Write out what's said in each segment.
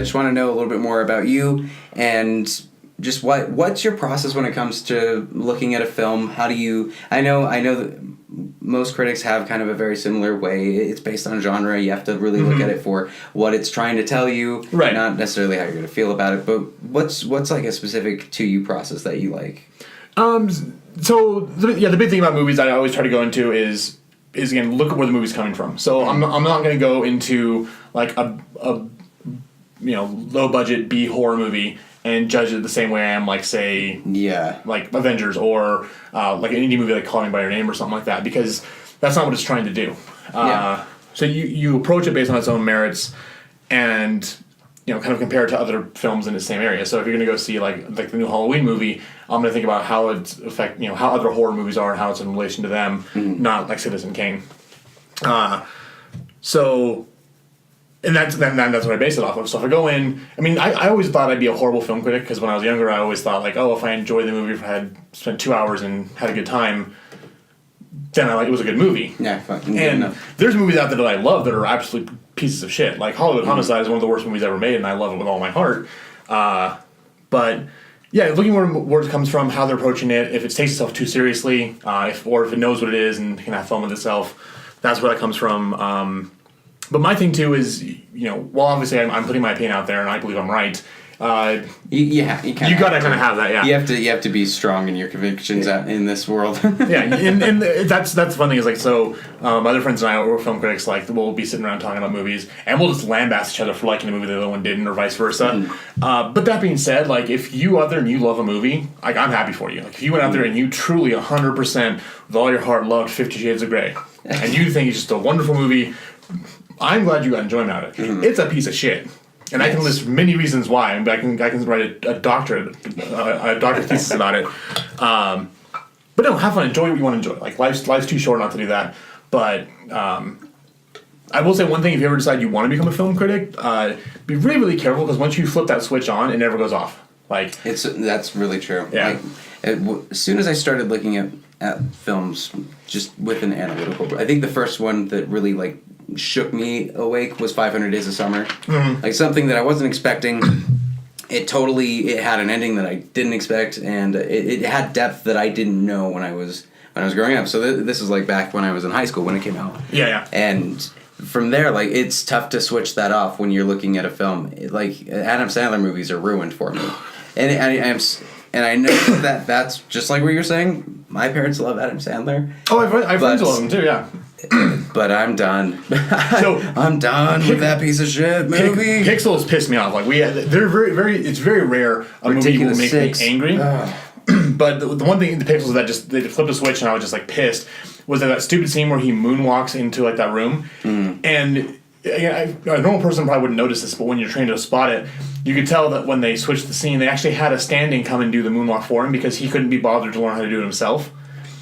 just want to know a little bit more about you and just what's your process when it comes to looking at a film. How do you... I know that most critics have kind of a very similar way. It's based on genre. You have to really look at it for what it's trying to tell you, right? Not necessarily how you're going to feel about it. But what's like a specific to you process that you like? So the big thing about movies I always try to go into is again, look at where the movie's coming from. So I'm not going to go into like a low budget B horror movie and judge it the same way I am, like, say, like Avengers or like an indie movie like Call Me by Your Name or something like that, because that's not what it's trying to do. So you approach it based on its own merits, and kind of compare it to other films in the same area. So if you're going to go see like the new Halloween movie, I'm going to think about how it affect how other horror movies are and how it's in relation to them, not like Citizen Kane. And that's what I base it off of. So if I go in, I always thought I'd be a horrible film critic, because when I was younger, I always thought, like, oh, if I enjoyed the movie, if I had spent 2 hours and had a good time, then it was a good movie. Yeah, fucking good enough. There's movies out there that I love that are absolute pieces of shit. Like Hollywood Homicide is one of the worst movies ever made, and I love it with all my heart. But yeah, looking where it comes from, how they're approaching it, if it takes itself too seriously, if it knows what it is and can have fun with itself, that's where that comes from. But my thing too is, while obviously I'm putting my opinion out there and I believe I'm right, you gotta kind of have that. Yeah, you have to be strong in your convictions in this world. and that's the fun thing is, like, so my other friends and I, we're film critics, like, we'll be sitting around talking about movies and we'll just lambast each other for liking a movie the other one didn't, or vice versa. But that being said, like, if you out there and you love a movie, like, I'm happy for you. Like, if you went out there and you truly 100% with all your heart loved 50 Shades of Grey and you think it's just a wonderful movie, I'm glad you got enjoyment out of it. It's a piece of shit. And I can list many reasons why. I can write a doctorate thesis about it. But no, have fun. Enjoy what you want to enjoy. Like, life's too short not to do that. But I will say one thing: if you ever decide you want to become a film critic, be really, really careful, because once you flip that switch on, it never goes off. Like, that's really true. Yeah. As soon as I started looking at films just with an analytical, I think the first one that really like shook me awake was 500 Days of Summer. Like, something that I wasn't expecting. It had an ending that I didn't expect, and it had depth that I didn't know when I was growing up. So this is like back when I was in high school when it came out. Yeah. And from there, like, it's tough to switch that off when you're looking at a film. Like, Adam Sandler movies are ruined for me, and I know that's just like what you're saying. My parents love Adam Sandler. Oh, I have friends who love him too. Yeah. But I'm done. I'm done with that piece of shit movie. Pixels piss me off. Like, they're very it's very rare a movie will make me angry. But the one thing, the Pixels, that they flipped a switch and I was just like pissed, was that stupid scene where he moonwalks into like that room. And a normal person probably wouldn't notice this, but when you're trained to spot it, you could tell that when they switched the scene, they actually had a stand-in come and do the moonwalk for him, because he couldn't be bothered to learn how to do it himself.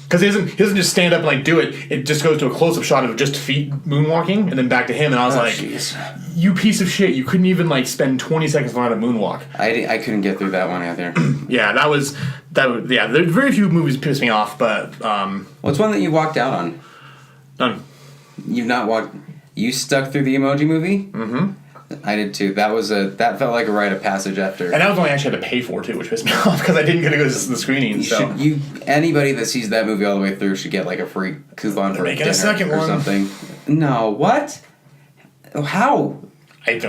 Because he doesn't just stand up and like do it. It just goes to a close-up shot of just feet moonwalking and then back to him. And I was geez. You piece of shit! You couldn't even like spend 20 seconds on how to moonwalk. I couldn't get through that one either. Yeah, that was. Yeah, there's very few movies piss me off, but what's one that you walked out on? None. You've not walked. You stuck through the Emoji Movie? Mm-hmm. I did too. That felt like a rite of passage after. And that was one I actually had to pay for too, which pissed me off, because I didn't get to go to the screening. Anybody that sees that movie all the way through should get like a free coupon for dinner a second or one. Something. No, what? How?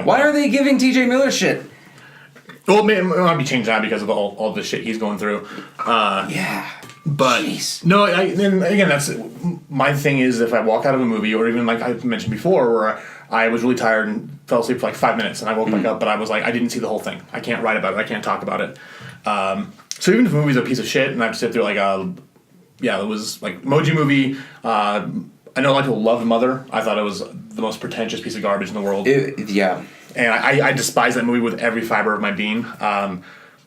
Why are they giving T.J. Miller shit? Well, it might be changed now because of all the shit he's going through. Yeah. But jeez. No, and again, that's my thing is, if I walk out of a movie, or even like I mentioned before, where I was really tired and fell asleep for like 5 minutes, and I woke back up, but I was like, I didn't see the whole thing. I can't write about it. I can't talk about it. So even if a movie's a piece of shit, and I have to sit through like it was like Emoji Movie. I know a lot of people love Mother. I thought it was the most pretentious piece of garbage in the world. Yeah. And I despise that movie with every fiber of my being.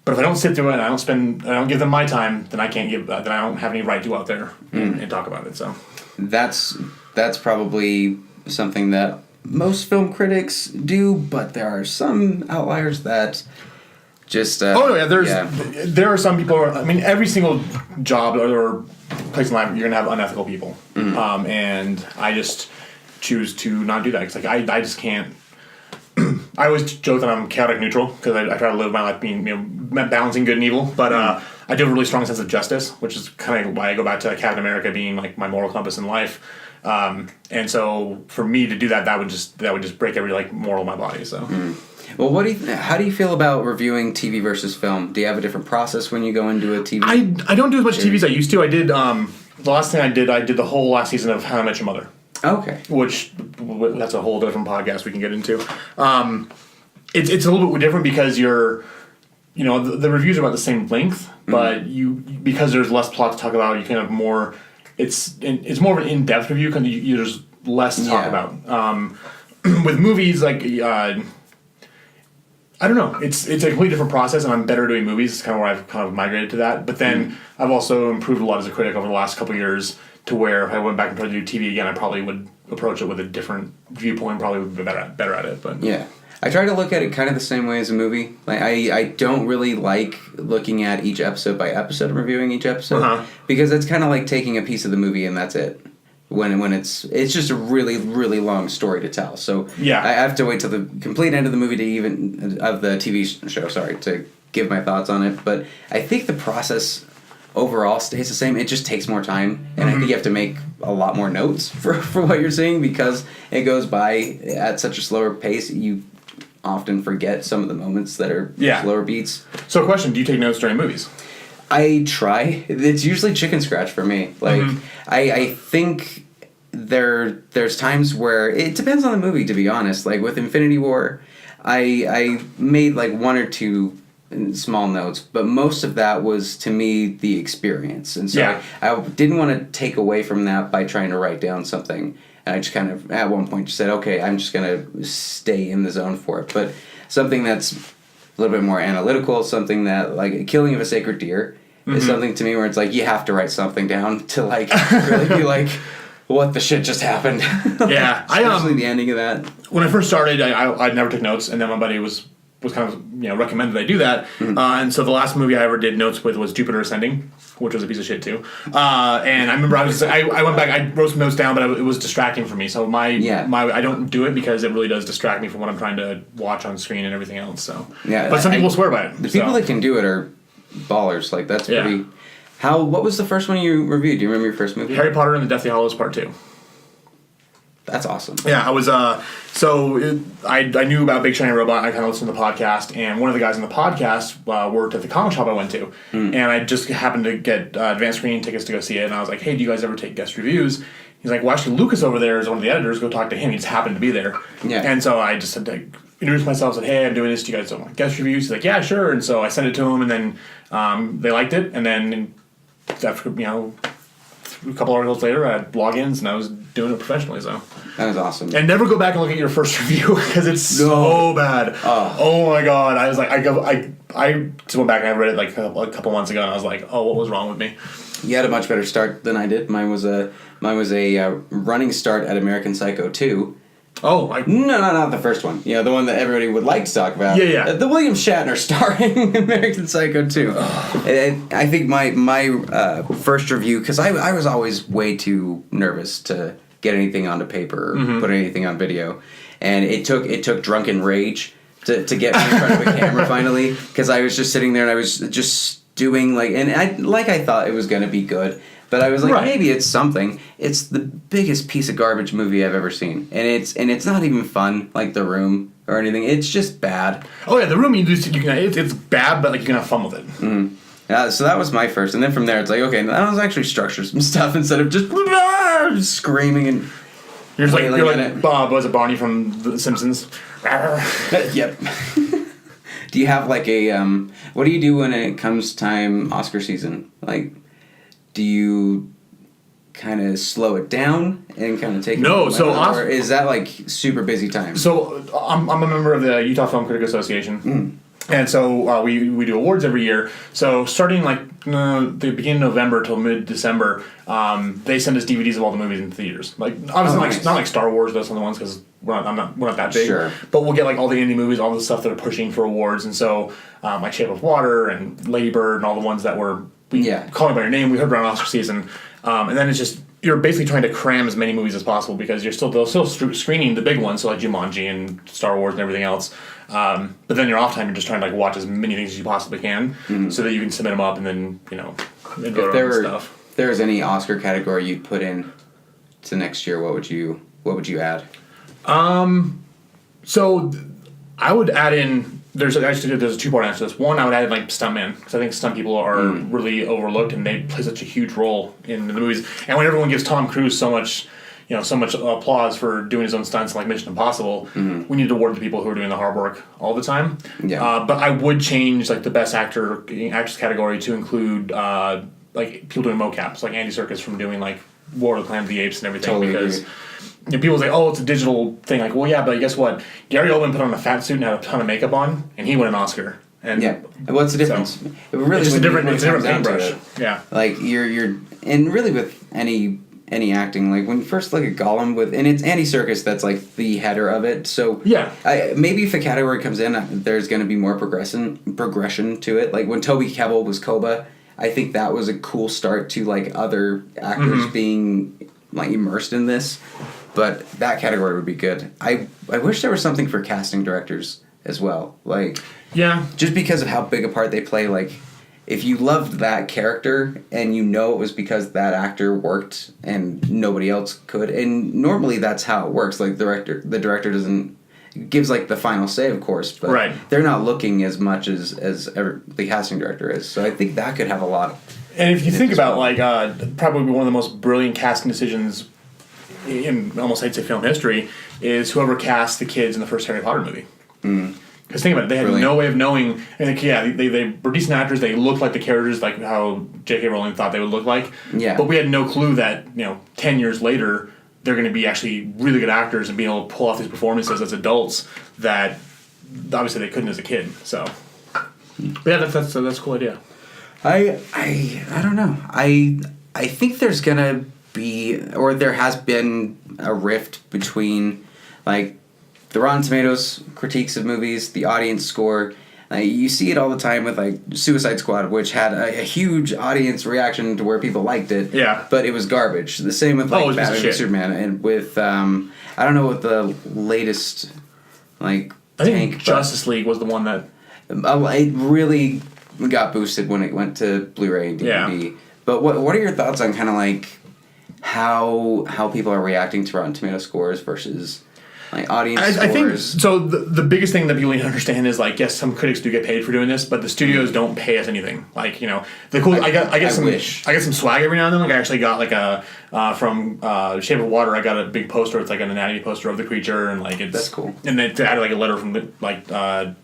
But if I don't sit through it and I don't give them my time, then I don't have any right to go out there and talk about it. So that's probably something that most film critics do, but there are some outliers that just. There are some people. Every single job or place in life, you're gonna have unethical people, and I just choose to not do that, because like I just can't. I always joke that I'm chaotic neutral because I try to live my life being, balancing good and evil. But I do have a really strong sense of justice, which is kind of why I go back to Captain America being like my moral compass in life. And so for me to do that, that would just break every like moral in my body. So. Well, how do you feel about reviewing TV versus film? Do you have a different process when you go into a TV? I don't do as much TV as I used to. I did the last thing I did the whole last season of How I Met Your Mother. Okay. Which that's a whole different podcast we can get into. It's a little bit different because the reviews are about the same length, but because there's less plot to talk about, you can have more. It's more of an in-depth review because there's less to talk about. With movies, like I don't know, it's a completely different process, and I'm better doing movies. It's kind of where I've kind of migrated to that. But then I've also improved a lot as a critic over the last couple of years. To where if I went back and tried to do TV again, I probably would approach it with a different viewpoint. Probably would be better at it. But yeah, I try to look at it kind of the same way as a movie. Like I don't really like looking at each episode by episode and reviewing each episode because it's kind of like taking a piece of the movie and that's it. When it's just a really, really long story to tell. So yeah, I have to wait till the complete end of the movie of the TV show. Sorry, to give my thoughts on it. But I think the process overall stays the same. It just takes more time, and I think you have to make a lot more notes for what you're seeing because it goes by at such a slower pace. You often forget some of the moments that are slower beats. So, question: do you take notes during movies? I try. It's usually chicken scratch for me. Like I think there's times where it depends on the movie. To be honest, like with Infinity War, I made like one or two small notes, but most of that was to me the experience, and so I didn't want to take away from that by trying to write down something. And I just kind of at one point just said, okay, I'm just gonna stay in the zone for it. But something that's a little bit more analytical, something that like Killing of a Sacred Deer is something to me where it's like you have to write something down to like really be like, what the shit just happened. Yeah, especially the ending of that. When I first started, I never took notes, and then my buddy was kind of recommended I do that, and so the last movie I ever did notes with was Jupiter Ascending, which was a piece of shit too. And I remember I went back, I wrote some notes down, but it was distracting for me. So my I don't do it because it really does distract me from what I'm trying to watch on screen and everything else. So but some people swear by it. The people that can do it are ballers. Like that's pretty. What was the first one you reviewed? Do you remember your first movie? Harry Potter and the Deathly Hallows Part 2. That's awesome. Yeah, I was, I knew about Big Shiny Robot, I kind of listened to the podcast, and one of the guys in the podcast worked at the comic shop I went to, and I just happened to get advanced screening tickets to go see it, and I was like, hey, do you guys ever take guest reviews? He's like, well, actually, Lucas over there is one of the editors, go talk to him, he just happened to be there. Yeah. And so I just had to introduce myself, said, hey, I'm doing this, do you guys want guest reviews? He's like, yeah, sure, and so I sent it to him, and then they liked it, and then after, a couple articles later, I had logins, and I was doing it professionally, so. That was awesome. And never go back and look at your first review, because it's so bad. Oh my god. I was like, I just went back and I read it like a couple months ago, and I was like, oh, what was wrong with me? You had a much better start than I did. Mine was a running start at American Psycho 2. Oh, no, not the first one. Yeah, the one that everybody would like to talk about. Yeah. The William Shatner starring American Psycho 2. And I think my first review, because I was always way too nervous to get anything onto paper or put anything on video, and it took drunken rage to get me in front of a camera finally, because I was just sitting there and I was just doing I thought it was going to be good. But I was like, maybe it's something. It's the biggest piece of garbage movie I've ever seen, and it's not even fun like The Room or anything. It's just bad. Oh yeah, The Room it's bad, but like you can have fun with it. So that was my first, and then from there it's like, okay, now let's actually structure some stuff instead of just screaming and. You're like Bob, was it Barney from The Simpsons? Yep. Do you have like a what do you do when it comes time Oscar season? Like, do you kind of slow it down and kind of take it? No, so or is that like super busy time? So I'm a member of the Utah Film Critic Association. And so we do awards every year. So starting like the beginning of November till mid-December, they send us DVDs of all the movies in theaters. Like obviously not like Star Wars, those are the ones because we're not that big. Sure. But we'll get like all the indie movies, all the stuff that are pushing for awards. And so like Shape of Water and Lady Bird and all the ones that were Call Me by Your Name, we heard around Oscar season. And then it's just you're basically trying to cram as many movies as possible because they're still screening the big ones, so like Jumanji and Star Wars and everything else. But then your off time, you're just trying to like watch as many things as you possibly can, so that you can submit them up and then If there was any Oscar category you'd put in to next year, what would you add? So I would add in. There's a 2-part answer to this. One, I would add in like stuntman because I think stunt people are really overlooked and they play such a huge role in the movies. And when everyone gives Tom Cruise so much applause for doing his own stunts like Mission Impossible, we need to award the people who are doing the hard work all the time. Yeah. But I would change like the best actress category to include like people doing mocaps, like Andy Serkis from doing like War of the Planet of the Apes and everything. Totally because agree. People say, "Oh, it's a digital thing." Like, well, yeah, but guess what? Gary Oldman put on a fat suit and had a ton of makeup on, and he won an Oscar. And yeah, what's the difference? So, it really it's just when it's a different it comes down to paintbrush. it. Yeah, Like you're and really with any acting, like when you first look at Gollum and it's Andy Serkis that's like the header of it. So yeah, maybe if a category comes in, there's going to be more progression to it. Like when Toby Kebbell was Koba, I think that was a cool start to like other actors being like immersed in this. But that category would be good. I wish there was something for casting directors as well. Like, yeah, just because of how big a part they play. Like, if you loved that character and you know it was because that actor worked and nobody else could, and normally that's how it works. Like, the director gives like the final say, of course, but they're not looking as much as the casting director is. So I think that could have a lot. And if you think about like probably one of the most brilliant casting decisions in almost I'd say film history is whoever cast the kids in the first Harry Potter movie. Because think about it, they had no way of knowing. And like, yeah, they were decent actors. They looked like the characters, like how J.K. Rowling thought they would look like. Yeah. But we had no clue that 10 years later they're going to be actually really good actors and being able to pull off these performances as adults that obviously they couldn't as a kid. So, but yeah, that's a cool idea. I don't know. I think there's gonna be, or there has been, a rift between like the Rotten Tomatoes critiques of movies, the audience score. You see it all the time with like Suicide Squad, which had a huge audience reaction to where people liked it. Yeah. But it was garbage. The same with like Batman v Superman, and with I don't know what the latest like. I think Justice League was the one that it really got boosted when it went to Blu-ray and DVD. Yeah. But what are your thoughts on kind of like how people are reacting to Rotten Tomato scores versus like audience scores? I think so. The biggest thing that people need to understand is like, yes, some critics do get paid for doing this, but the studios don't pay us anything. Like the cool. I get some swag every now and then. Like I actually got like a from Shape of Water. I got a big poster. It's like an anatomy poster of the creature, and like that's cool. And then to add like a letter from Del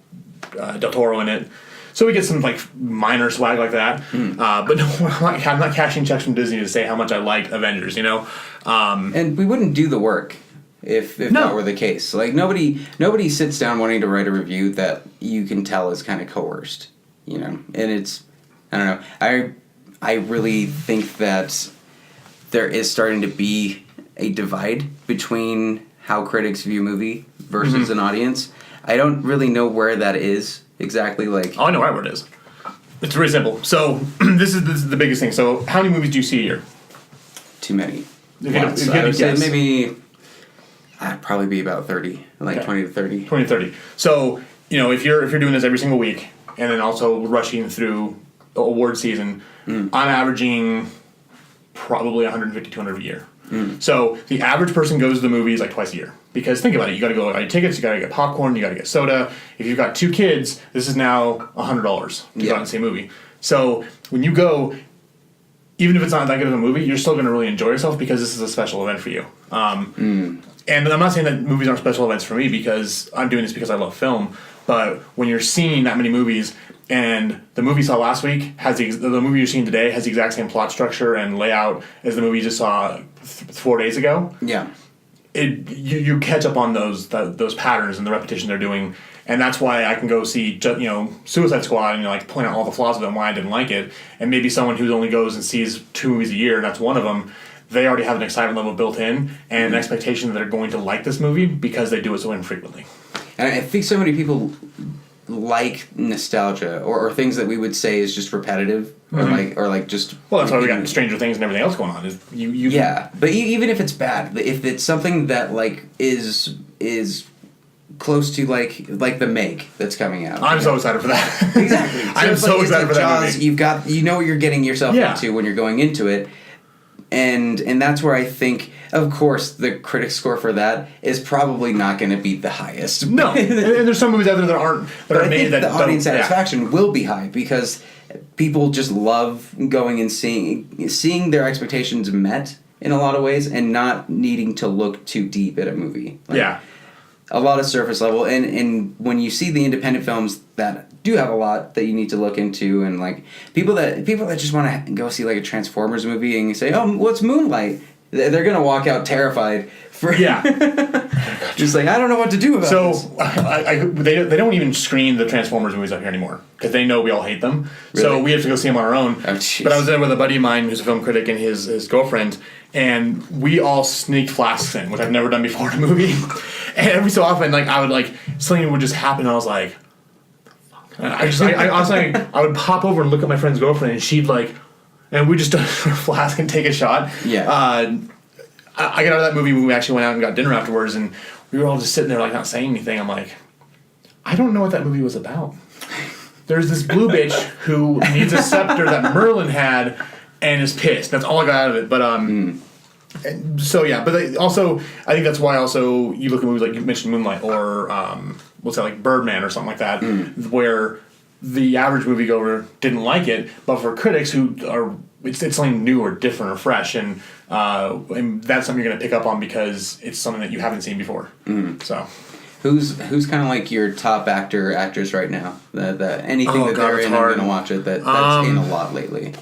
Toro in it. So we get some like minor swag like that, but no, I'm not cashing checks from Disney to say how much I liked Avengers, and we wouldn't do the work if that were the case. Like nobody sits down wanting to write a review that you can tell is kind of coerced, and it's, I don't know. I really think that there is starting to be a divide between how critics view a movie versus an audience. I don't really know where that is. Exactly, like... Oh, I know right where it is. It's really simple. So, this is the biggest thing. So, how many movies do you see a year? Too many. I would say maybe... I'd probably be about 30. Like 20 to 30. 20 to 30. So, if you're doing this every single week, and then also rushing through award season, I'm averaging probably 150, 200 a year. So, the average person goes to the movies like twice a year. Because think about it, you got to go buy tickets, you got to get popcorn, you got to get soda. If you've got 2 kids, this is now $100 to go out and see a movie. So when you go, even if it's not that good of a movie, you're still going to really enjoy yourself because this is a special event for you. And I'm not saying that movies aren't special events for me because I'm doing this because I love film. But when you're seeing that many movies and the movie you saw last week has the movie you're seeing today has the exact same plot structure and layout as the movie you just saw 4 days ago. Yeah. You catch up on those patterns and the repetition they're doing, and that's why I can go see Suicide Squad and like point out all the flaws of it and why I didn't like it. And maybe someone who only goes and sees 2 movies a year, and that's one of them, they already have an excitement level built in and an expectation that they're going to like this movie because they do it so infrequently. And I think so many people like nostalgia or things that we would say is just repetitive or like just. Well, that's why we got Stranger Things and everything else going on. Is you Yeah, but even if it's bad, if it's something that like is close to like the Meg that's coming out. I'm so excited for that. Exactly. I'm so excited for that movie. You know what you're getting yourself into when you're going into it. And that's where I think, of course, the critic score for that is probably not going to be the highest. No, and there's some movies out there that aren't that are made that the audience satisfaction will be high because people just love going and seeing their expectations met in a lot of ways and not needing to look too deep at a movie. Like, a lot of surface level, and when you see the independent films that do have a lot that you need to look into, and like people that just want to go see like a Transformers movie and you say, oh, what's Moonlight? They're gonna walk out terrified for just like I don't know what to do about this. So they don't even screen the Transformers movies up here anymore because they know we all hate them. Really? So we have to go see them on our own. Oh, but I was there with a buddy of mine who's a film critic and his girlfriend, and we all sneaked flasks in, which I've never done before in a movie. And every so often, like I would like something would just happen, and I was like, I would pop over and look at my friend's girlfriend, and she'd like, and we just done a flask and take a shot. Yeah. I got out of that movie when we actually went out and got dinner afterwards, and we were all just sitting there like not saying anything. I'm like, I don't know what that movie was about. There's this blue bitch who needs a scepter that Merlin had and is pissed. That's all I got out of it. But so yeah, but also I think that's why also you look at movies like you mentioned Moonlight or what's that, like Birdman or something like that, where the average moviegoer didn't like it, but for critics who are it's something new or different or fresh, and that's something you're going to pick up on because it's something that you haven't seen before. So. Who's kind of like your top actress right now? Anything that they're in, I'm gonna watch it. That's in a lot lately.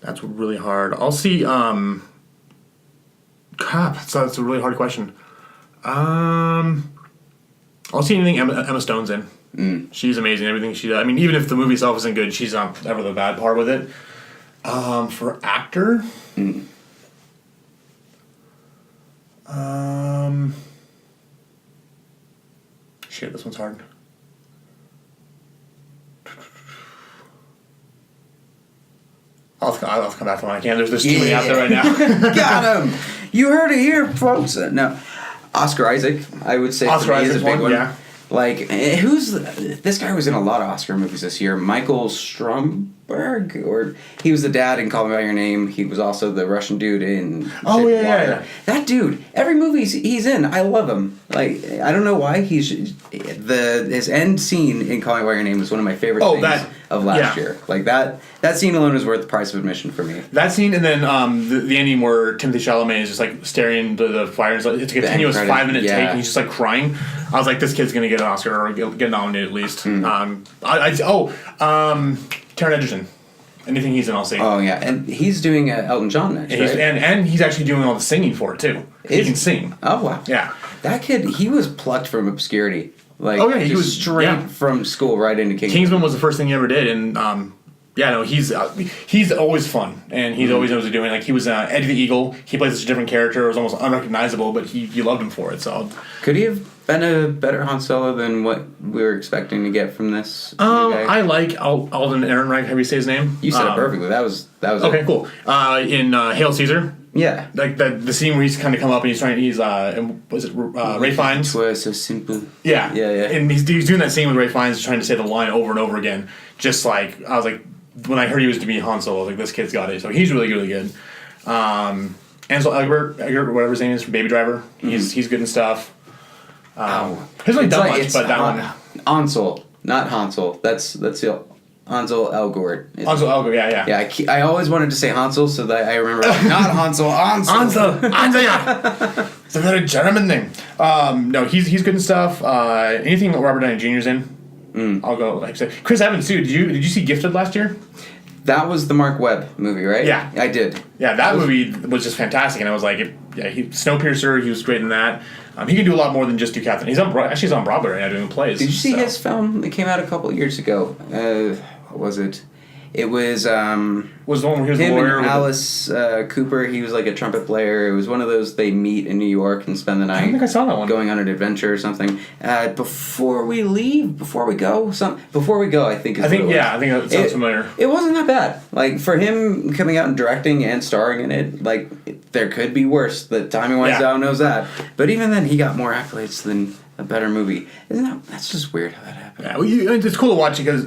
That's really hard. I'll see. That's a really hard question. I'll see anything Emma Stone's in. She's amazing. Everything she does. I mean, even if the movie itself isn't good, she's not ever the bad part with it. For actor. Shit, this one's hard. I'll come back to one I can. There's too many out there right now. Got him! You heard it here, folks. No, Oscar Isaac, I would say Oscar is a big one. Yeah. Like, this guy was in a lot of Oscar movies this year. Michael Stromberg, or he was the dad in Call Me by Your Name. He was also the Russian dude in yeah. That dude, every movie he's in, I love him. Like, I don't know why his end scene in Call Me by Your Name was one of my favorite things of last year. Like that scene alone is worth the price of admission for me. That scene, and then the ending where Timothée Chalamet is just like staring into the fire. It's a continuous 5-minute take, and he's just like crying. I was like, this kid's gonna get an Oscar or get nominated at least. Taron Egerton. Anything he's in, I'll see. Oh yeah, and he's doing Elton John next, right? And he's actually doing all the singing for it too. He can sing. Oh wow. Yeah. That kid, he was plucked from obscurity. Like, he was straight from school right into Kingsman. Kingsman was the first thing he ever did, and he's always fun, and he always knows what he's doing. Like, he was Eddie the Eagle. He plays such a different character. It was almost unrecognizable, but you loved him for it. So could he have been a better Han Solo than what we were expecting to get from this new guy? I like Alden Ehrenreich. How do you say his name? You said it perfectly. That was okay. it. Cool. In Hail Caesar. Yeah, like the scene where he's kind of come up and he's Ray Fiennes? It was so simple. Yeah, yeah. And he's doing that scene with Ray Fiennes, trying to say the line over and over again. Just like I was like, when I heard he was to be Han Solo, I was like, this kid's got it. So he's really good. Ansel Elgort, whatever his name is, from Baby Driver. He's good and stuff. Hasn't really done much, but that one. Ansel, not Hansel. That's the Ansel Elgort. Ansel Elgort, yeah. Yeah, I always wanted to say Hansel, so that I remember not Hansel, Ansel, yeah. It's a very German name. No, he's good and stuff. Anything that Robert Downey Jr.'s in, I'll go. Like I said, Chris Evans too. Did you see Gifted last year? That was the Mark Webb movie, right? Yeah, I did. Yeah, that movie was just fantastic, and I was like, Snowpiercer. He was great in that. He can do a lot more than just do Catherine. He's on Broadway right now doing plays. Did you see his film that came out a couple of years ago? What was it? It was Was the one where he was the him lawyer? and Alice Cooper. He was like a trumpet player. It was one of those they meet in New York and spend the night. I don't think I saw that one. Going on an adventure or something. Before we go, I think. I think that sounds familiar. It wasn't that bad. Like for him coming out and directing and starring in it, like there could be worse. The timing wise, Zhao knows that. But even then, he got more accolades than a better movie. That's just weird how that happened. Yeah, well, it's cool to watch because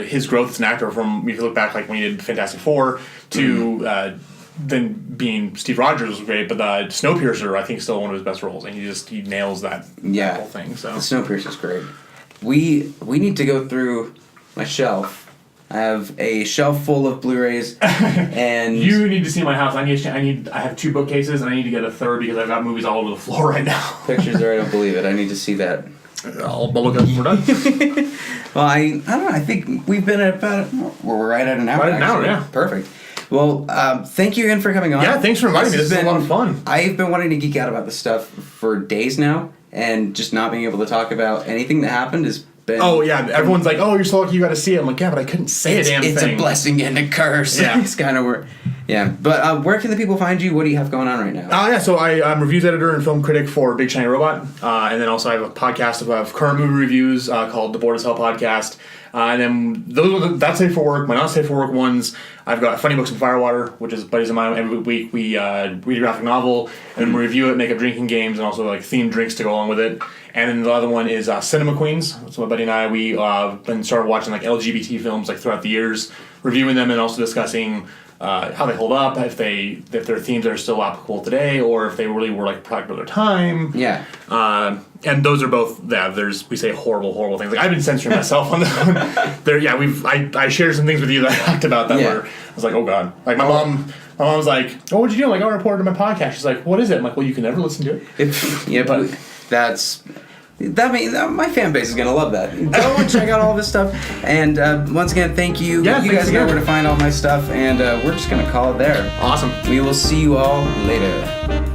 his growth as an actor from, if you look back, like when he did Fantastic Four to then being Steve Rogers was great, but Snowpiercer I think is still one of his best roles, and he nails that whole thing. So the Snowpiercer's great. We need to go through my shelf. I have a shelf full of Blu-rays, and you need to see my house. I have 2 bookcases, and I need to get a third because I've got movies all over the floor right now. Pictures there, I don't believe it. I need to see that. I'll look up when we're done. Well, I don't know. I think we've been at about we're right at an hour. Right at an hour, yeah. Perfect. Well, thank you again for coming on. Yeah, thanks for inviting me. This has been a lot of fun. I've been wanting to geek out about this stuff for days now, and just not being able to talk about anything that happened is. Oh yeah, everyone's like, "Oh, you're so lucky you got to see it." I'm like, "Yeah, but I couldn't say a damn thing." It's a blessing and a curse. Yeah, it's kind of where. Yeah, but where can the people find you? What do you have going on right now? So I'm reviews editor and film critic for Big Shiny Robot, and then also I have a podcast of current movie reviews called The Bored as Hell Podcast. And then that's safe for work. My not safe for work ones, I've got Funny Books and Firewater, which is buddies of mine. Every week we read a graphic novel and we review it, make up drinking games, and also like themed drinks to go along with it. And then the other one is Cinema Queens. So my buddy and I, we been started watching like LGBT films like throughout the years, reviewing them and also discussing how they hold up, if their themes are still applicable today, or if they really were like a product of their time. Yeah. And those are both. Yeah, we say horrible things. Like I've been censoring myself on that one. I shared some things with you that I talked about that were. I was like, oh god. Like my mom was like, oh, what'd you do? I'm like, I reported to my podcast. She's like, what is it? I'm like, well, you can never listen to it. But that's. That means my fan base is gonna love that. Go and check out all this stuff. And once again, thank you. Yeah, you guys know where to find all my stuff, and we're just gonna call it there. Awesome. We will see you all later.